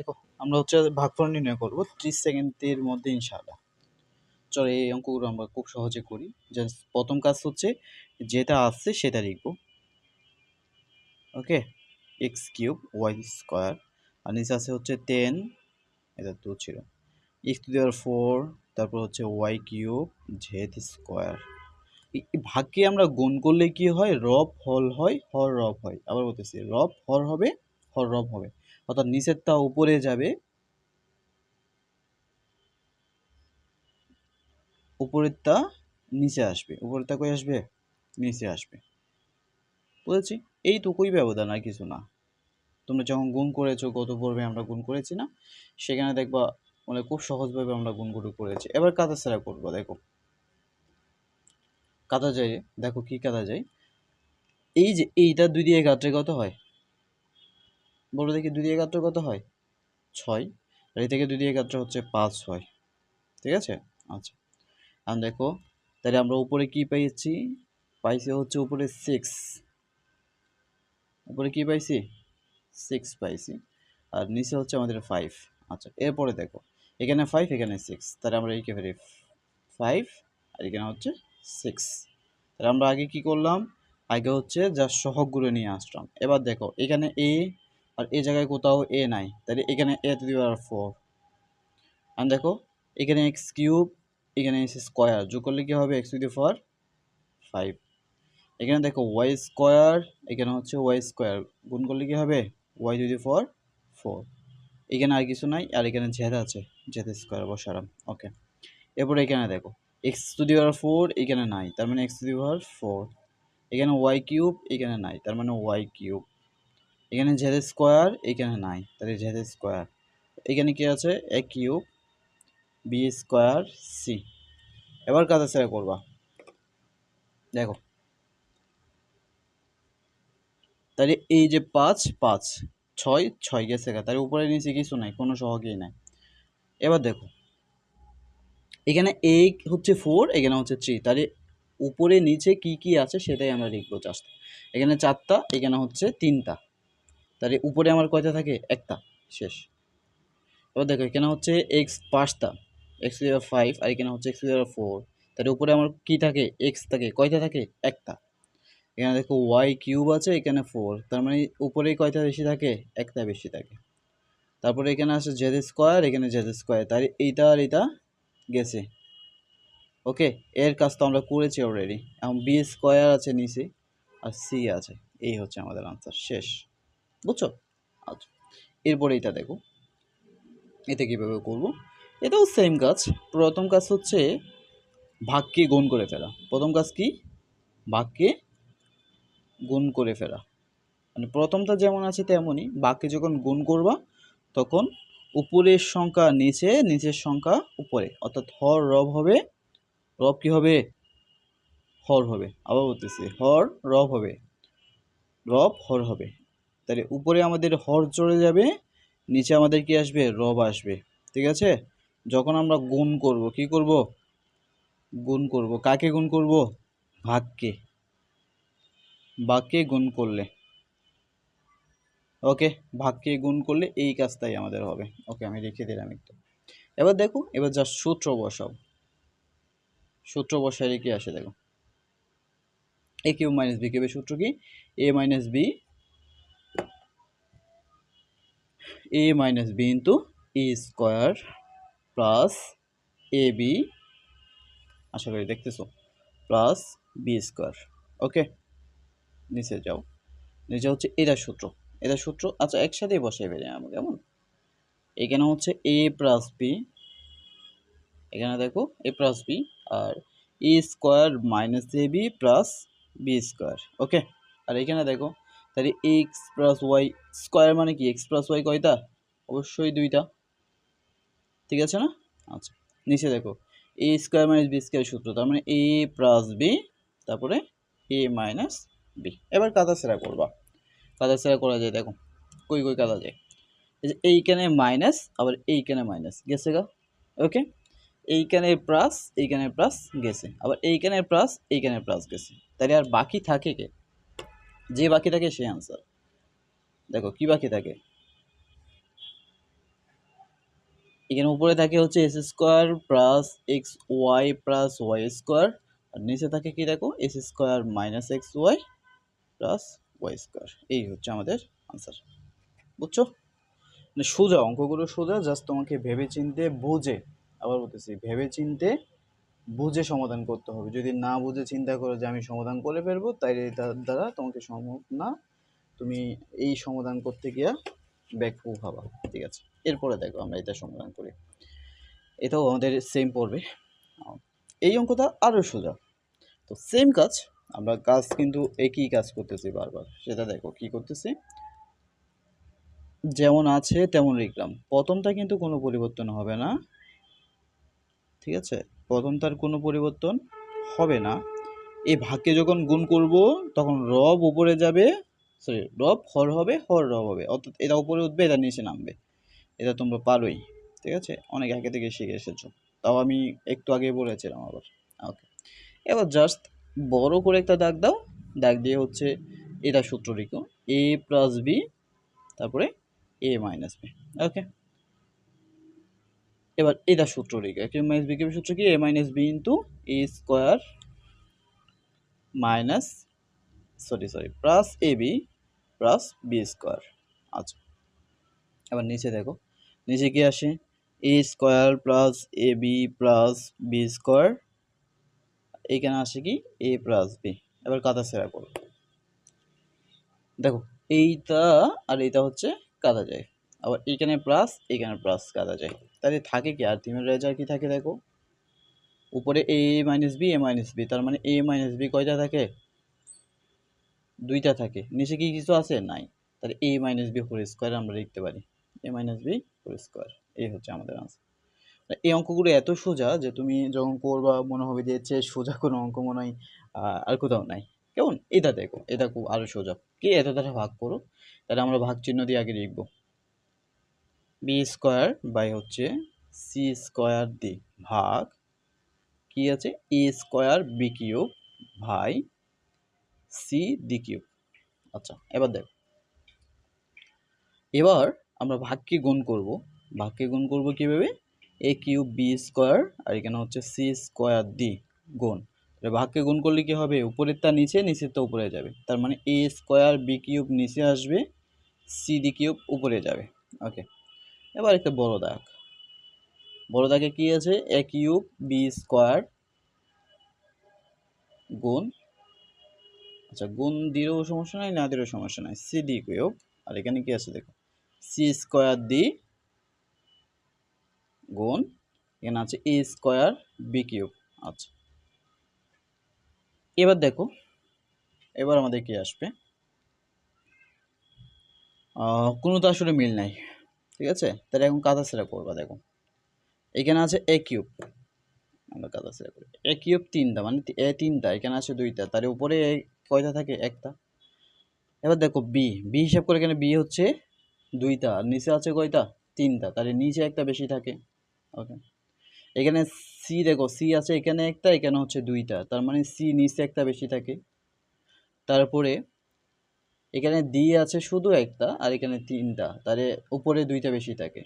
দেখো আমরা হচ্ছে ভাগফল নির্ণয় করব 30 সেকেন্ডের মধ্যে ইনশাআল্লাহ। চলো এই অঙ্কগুলো আমরা খুব সহজে করি। জাস্ট প্রথম কাজ হচ্ছে যেটা আসছে সেটা লিখব। ওকে, এক্স কিউব ওয়াই স্কোয়ার আর নিচে আছে হচ্ছে 10, এটা 2 ছিল, এক্স টু দি পাওয়ার 4, তারপর হচ্ছে ওয়াই কিউব জেড স্কোয়ার। ভাগকে আমরা গুণ করলে কি হয়? রব হল হয়, হর রব হয়। আবার বলতেছি, রব হর হবে, হর রব হবে, অর্থাৎ নিচেরটা উপরে যাবে, উপরেরটা নিচে আসবে, উপরেরটা কই আসবে? নিচে আসবে। বুঝেছি? এইটুকুই ব্যবধান, আর কিছু না। তোমরা যখন গুণ করেছো, গত পর্বে আমরা গুণ করেছি না, সেখানে দেখবা মানে খুব সহজভাবে আমরা গুণগুলো করেছি। এবার কাদা ছাড়া করবো। দেখো কাদা যায়, দেখো কি কাদা যায়, এই যে এইটা 2 দিয়ে কাটলে কত হয়? বলো দেখি, 2 দিয়ে কাটলে কত হয়? 6। আর এই থেকে 2 দিয়ে কাটলে হচ্ছে 5 হয়। ঠিক আছে? আচ্ছা, এখন দেখো তাহলে আমরা উপরে কি পাইছি? পাইছি হচ্ছে উপরে 6। উপরে কি পাইছি? 6 পাইছি। আর নিচে হচ্ছে আমাদের 5। আচ্ছা, এরপরে দেখো এখানে 5, এখানে 6, তাহলে আমরা লিখে ফেলি 5 আর এখানে হচ্ছে 6। তাহলে আমরা আগে কি করলাম? আগে হচ্ছে জাস্ট সহগগুলো নিয়ে আসলাম। এবার দেখো এখানে এ আর এই জায়গায় কোথাও এ নাই, তাহলে এখানে এ টু দি পাওয়ার 4। আর দেখো এখানে এক্স কিউব, এখানে এক্স স্কোয়ার, যোগ করলে কি হবে? এক্স টু দি পাওয়ার 5। এখানে দেখো ওয়াই স্কোয়ার, এখানে হচ্ছে ওয়াই স্কোয়ার, গুণ করলে কি হবে? ওয়াই টু দি পাওয়ার 4। এখানে আর কিছু নাই, আর এখানে জেড আছে, জেড স্কোয়ার বসালাম। ওকে, এরপরে এখানে দেখো এক্স টু দি পাওয়ার 4 এখানে নাই, তার মানে এক্স টু দি পাওয়ার 4। এখানে ওয়াই কিউব এখানে নাই, তার মানে ওয়াই কিউব। এখানে জেড স্কোয়ার এখানে নাই, তাহলে জেড স্কোয়ার। এখানে কি আছে? এ কিউব বি স্কোয়ার সি। এবার কাজ আছে করবা। দেখো তাহলে এই যে 5 5 6 6 গেছে, তাহলে উপরে নিচে কিছু নাই, কোনো সহগই নাই। এবার দেখো এখানে এ হচ্ছে 4, এখানে হচ্ছে 3, তাহলে উপরে নিচে কি কি আছে সেটাই আমরা লিখবো জাস্ট। এখানে 4টা, এখানে হচ্ছে 3টা, তাহলে উপরে আমার কয়টা থাকে? একটা, শেষ। এবার দেখো এখানে হচ্ছে এক্স 5টা, এক্স টু দি পাওয়ার 5, আর এখানে হচ্ছে এক্স টু দি পাওয়ার 4, তাহলে উপরে আমার কি থাকে? এক্স থাকে, কয়টা থাকে? একটা। এখানে দেখো ওয়াই কিউব আছে, এখানে 4, তার মানে উপরে কয়টা বেশি থাকে? একটা বেশি থাকে। তারপরে এখানে আছে জেড স্কোয়ার, এখানে জেড স্কোয়ার, তাহলে এইটা আর এটা গেছে। ওকে, এর কাজ তো আমরা করেছি অলরেডি। এখন বি স্কোয়ার আছে নিচে, আর সি আছে। এই হচ্ছে আমাদের আনসার, শেষ। বুঝছো? আচ্ছা, এরপরে এটা দেখো, এতে কীভাবে করব। এটাও সেম কাজ। প্রথম কাজ হচ্ছে ভাগকে গুণ করে ফেলা। প্রথম কাজ কি? ভাগকে গুণ করে ফেলা। মানে প্রথমটা যেমন আছে তেমনই, ভাগকে যখন গুণ করবা তখন উপরের সংখ্যা নিচে, নিচের সংখ্যা উপরে, অর্থাৎ হর রব হবে। রব কি হবে? হর হবে। আবার বলতেছি, হর রব হবে, রব হর হবে। তাহলে উপরে আমাদের হর চলে যাবে, নিচে আমাদের কি আসবে? রব আসবে। ঠিক আছে? যখন আমরা গুণ করব, কি করব? গুণ করব। কাকে গুণ করব? ভাগকে। ভাগকে গুণ করলে, ওকে, ভাগকে গুণ করলে এই কাজটাই আমাদের হবে। ওকে, আমি লিখে দিলাম একটু। এবার দেখো, এবার জাস্ট সূত্র বসাও। সূত্র বসাইলে কি আসে দেখো, এ কিউব মাইনাস বি কিউবের সূত্র কি? এ minus B, A minus B into A square plus A B, আশা করি দেখতেছো, প্লাস বি স্কোয়ার। ওকে, নিচে যাও, নিচে হচ্ছে এটা সূত্র, এটা সূত্র। আচ্ছা, একসাথেই বসাই ফেলি আমরা, কেমন? এখানে হচ্ছে এ প্লাস বি, এখানে দেখো এ plus B, R A square minus A B plus B square. ওকে, আর এখানে দেখো তাহলে এক্স প্লাস ওয়াই স্কোয়ার মানে কি? এক্স প্লাস ওয়াই কয়টা? অবশ্যই 2টা। ঠিক আছে না? আচ্ছা, নিচে দেখো এ স্কোয়ার মাইনাস বি স্কোয়ার সূত্র, তার মানে এ প্লাস বি, তারপরে এ মাইনাস বি। এবার কাদা সেরা করবা। কাদা সেরা করা যায়, দেখো কই কই কাদা যায়। এই যে এইখানে মাইনাস, আবার এইখানে মাইনাস গেছে গা। ওকে, এইখানে প্লাস, এইখানে প্লাস গেছে, আবার এইখানে প্লাস, এইখানে প্লাস গেছে, তাহলে আর বাকি থাকে কে? যে বাকি থাকে সে আনসার। দেখো কি বাকি থাকে? এখানে উপরে থাকে হচ্ছে S square plus X Y plus Y square, আর নিচে থাকে কি দেখো S square minus X Y plus Y square. এই হচ্ছে আমাদের আনসার। বুঝছো? মানে সোজা, অঙ্কগুলো সোজা, জাস্ট তোমাকে ভেবে চিনতে বুঝে, আবার বলতেছি ভেবে চিনতে বুঝে সমাধান করতে হবে। যদি না বুঝে চিন্তা করো যে আমি সমাধান করে ফেলবো, তাই তার দ্বারা তোমাকে সম্ভব না, তুমি এই সমাধান করতে গিয়া ব্যাকফুল হবা। ঠিক আছে, এরপরে দেখো আমরা এটা সমাধান করি। এটাও আমাদের সেম পড়বে। এই অঙ্কটা আরও সোজা। তো সেম কাজ, আমরা কাজ কিন্তু একই কাজ করতেছি বারবার। সেটা দেখো কি করতেছি, যেমন আছে তেমন লিখলাম। প্রথমটা কিন্তু কোনো পরিবর্তন হবে না। ঠিক আছে, প্রথমটার কোনো পরিবর্তন হবে না। এই ভাগকে যখন গুণ করব তখন রব উপরে যাবে, সরি রব হর হবে, হর রব হবে, অর্থাৎ এটা উপরে উঠবে, এটা নিচে নামবে। এটা তোমরা পারোই। ঠিক আছে, অনেক আগে থেকে শিখে এসেছো, তাও আমি একটু আগে বলেছিলাম আবার। ওকে, এবার জাস্ট বড় করে একটা দাগ দাও, দাগ দিয়ে হচ্ছে এটা সূত্র লিখো, এ প্লাস বি তারপরে এ মাইনাস বি। ওকে, এবার এটা সূত্র লিখো, এ মাইনাস বি সূত্র কি, এ minus B into A square minus plus A B plus B square. আচ্ছা, এবার নিচে দেখো, নিচে কি আসে, এ square plus A B plus B square, এইখানে আসে কি এ প্লাস বি। এবার কাটাছেঁড়া করো, দেখো এইটা আর এইটা হচ্ছে কাটা যায়, আবার এইখানে প্লাস কাটা যায়, তাহলে থাকে কি আর তিনের রেজাল্ট কি থাকে দেখো, উপরে এ মাইনাস বি, তার মানে এ মাইনাস বি কয়টা থাকে, দুইটা থাকে, নিচে কি কিছু আছে নাই, তাহলে এ মাইনাস বি হোল স্কোয়ার আমরা লিখতে পারি, এ মাইনাস বি হোল স্কোয়ার। এই হচ্ছে আমাদের আনসার। এই অঙ্কগুলো এত সোজা যে তুমি যখন করবা মনে হবে যে চেয়ে সোজা কোনো অঙ্ক মনে হয় আর কোথাও নাই। কেমন, এটা দেখো, এটা খুব আরো সোজা। কি, এত দ্বারা ভাগ করো, তাহলে আমরা ভাগ চিহ্ন দিয়ে আগে লিখবো, বি স্কোয়ার বাই হচ্ছে সি স্কোয়ার দি ভাগ কি আছে এ স্কোয়ার বি কিউব ভাই সি ডি কিউব। আচ্ছা, এবার দেখো, এবার আমরা ভাগকে গুণ করব। ভাগকে গুণ করব কিভাবে, এ কিউব বি স্কোয়ার আর এখানে হচ্ছে সি স্কোয়ার ডি গুণ, ভাগকে গুণ করলে কি হবে, উপরেরটা নিচে, নিচেরটা উপরে যাবে, তার মানে এ স্কোয়ার বি কিউব নিচে আসবে, সি ডি কিউব উপরে যাবে। ওকে, এবার একটা বড় দাগ, বড় দাগে কি আছে, এ কিউব বি স্কোয়ার গুণ, আচ্ছা গুণ দিলেও সমস্যা নাই, না দিলেও সমস্যা নাই, সি ডি কিউব, আর এখানে কি আছে দেখো সি স্কোয়ার ডি গুণ, এখানে আছে এ স্কোয়ার বি কিউব। আচ্ছা, এবার দেখো, এবার আমাদের কি আসবে, কোনো তো আসলে মিল নাই। ঠিক আছে, তাহলে এখন কাটাছেঁড়া করবা। দেখো এখানে আছে এ কিউব, আমরা কাটাছেঁড়া করি, এ কিউব তিনটা, মানে এ তিনটা, এখানে আছে দুইটা, তার উপরে কয়টা থাকে, একটা। এবার দেখো বি, বি হিসাব করে এখানে বি হচ্ছে দুইটা, আর নিচে আছে কয়টা, তিনটা, তাহলে নিচে একটা বেশি থাকে। ওকে, এখানে সি দেখো, সি আছে এখানে একটা, এখানে হচ্ছে দুইটা, তার মানে সি নিচে একটা বেশি থাকে। তারপরে এখানে ডি আছে শুধু একটা, আর এখানে তিনটা, তাহলে উপরে দুইটা বেশি থাকে।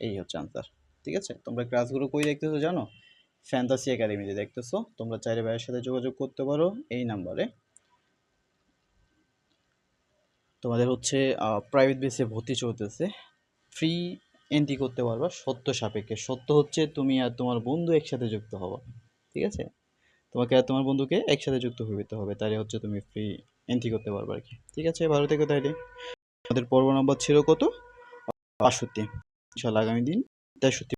এই হচ্ছে আনসার। ঠিক আছে, তোমরা ক্লাসগুলো কই দেখতেছো জানো, ফ্যান্টাসি একাডেমিতে দেখতেছো। তোমরা চাইলে ভাইয়ের সাথে যোগাযোগ করতে পারো এই নাম্বারে। তোমাদের হচ্ছে প্রাইভেট বেসে ভর্তি চলতেছে, ফ্রি এন্ট্রি করতে পারবা সত্য সাপেক্ষে। সত্য হচ্ছে তুমি আর তোমার বন্ধু একসাথে যুক্ত হবো। ঠিক আছে, তোমাকে আর তোমার বন্ধুকে একসাথে যুক্ত হয়ে হবে, তাহলে হচ্ছে তুমি ফ্রি এন্ট্রি করতে পারবে আর কি। ঠিক আছে, ভালো থেকো তাইলে। আমাদের পর্ব নাম্বার ছিল কত, ৬২। ইনশাল্লাহ আগামী দিন ৬৩